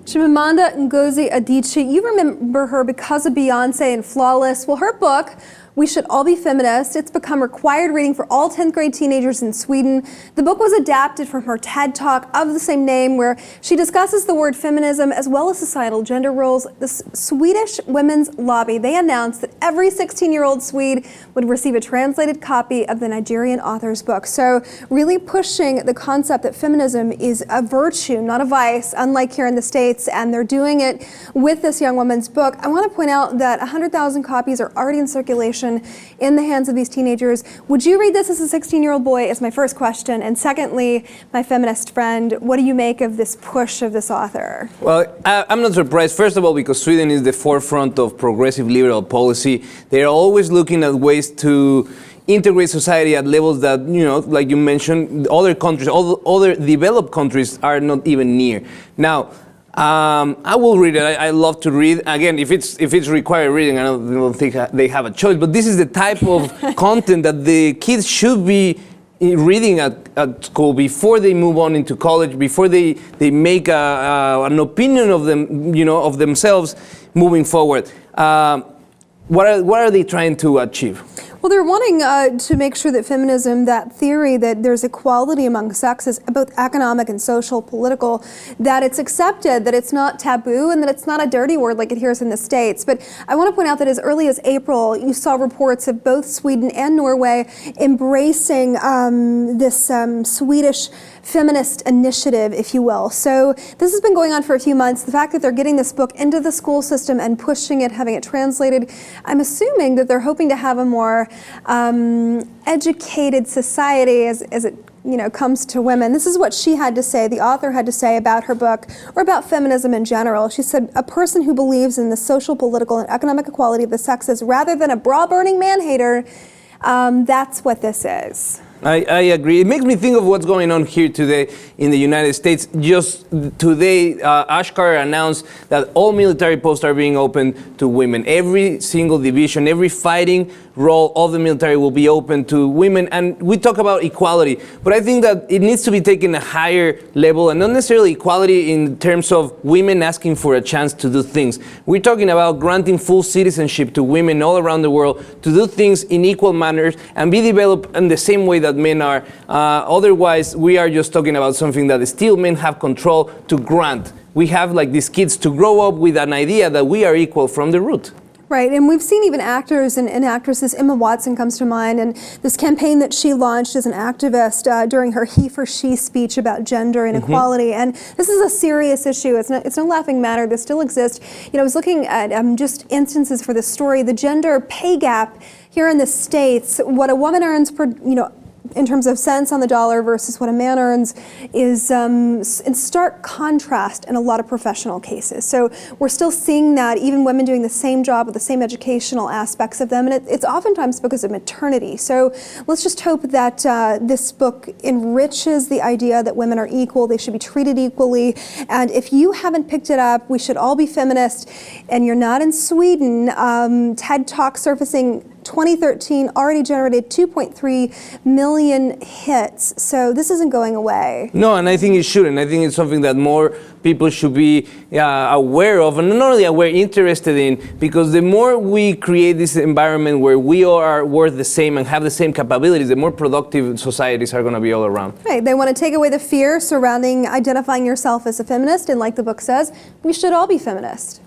Chimamanda Ngozi Adichie, you remember her because of Beyonce and Flawless. Well, her book, We Should All Be Feminists, it's become required reading for all 10th grade teenagers in Sweden. The book was adapted from her TED Talk of the same name, where she discusses the word feminism as well as societal gender roles. The Swedish Women's Lobby, they announced that every 16-year-old Swede would receive a translated copy of the Nigerian author's book. So really pushing the concept that feminism is a virtue, not a vice, unlike here in the States, and they're doing it with this young woman's book. I want to point out that 100,000 copies are already in circulation in the hands of these teenagers. Would you read this as a 16-year-old boy is my first question. And secondly, my feminist friend, what do you make of this push of this author? Well, I'm not surprised, first of all, because Sweden is the forefront of progressive liberal policy. They're always looking at ways to integrate society at levels that, you know, like you mentioned, other countries, other developed countries are not even near. Now, I will read it. I love to read. Again, if it's required reading, I don't think they have a choice. But this is the type of content that the kids should be reading at school before they move on into college, before they make an opinion of them, you know, of themselves moving forward. What are they trying to achieve? Well, they're wanting to make sure that feminism, that theory that there's equality among sexes, both economic and social, political, that it's accepted, that it's not taboo, and that it's not a dirty word like it hears in the States. But I want to point out that as early as April, you saw reports of both Sweden and Norway embracing this Swedish feminist initiative, if you will. So this has been going on for a few months. The fact that they're getting this book into the school system and pushing it, having it translated, I'm assuming that they're hoping to have a more educated society as it comes to women. This is what she had to say, the author had to say about her book, or about feminism in general. She said, a person who believes in the social, political, and economic equality of the sexes rather than a bra-burning man-hater, that's what this is. I agree. It makes me think of what's going on here today in the United States. Just today, Ash Carter announced that all military posts are being opened to women. Every single division, every fighting role of the military will be open to women. And we talk about equality, but I think that it needs to be taken a higher level, and not necessarily equality in terms of women asking for a chance to do things. We're talking about granting full citizenship to women all around the world to do things in equal manners and be developed in the same way that men are. Otherwise, we are just talking about something that still men have control to grant. We have like these kids to grow up with an idea that we are equal from the root. Right, and we've seen even actors and actresses, Emma Watson comes to mind, and this campaign that she launched as an activist during her He for She speech about gender inequality. And this is a serious issue. It's no laughing matter. This still exists. You know, I was looking at just instances for this story. The gender pay gap here in the States, what a woman earns per, in terms of cents on the dollar versus what a man earns is in stark contrast in a lot of professional cases. So we're still seeing that, even women doing the same job with the same educational aspects of them, and it's oftentimes because of maternity. So let's just hope that this book enriches the idea that women are equal, they should be treated equally, and if you haven't picked it up, We Should All Be Feminists, and you're not in Sweden, TED Talk surfacing 2013 already generated 2.3 million hits. So this isn't going away. No, and I think it shouldn't. I think it's something that more people should be aware of, and not only aware, interested in, because the more we create this environment where we are worth the same and have the same capabilities, the more productive societies are going to be all around. Right. They want to take away the fear surrounding identifying yourself as a feminist, and like the book says, we should all be feminists.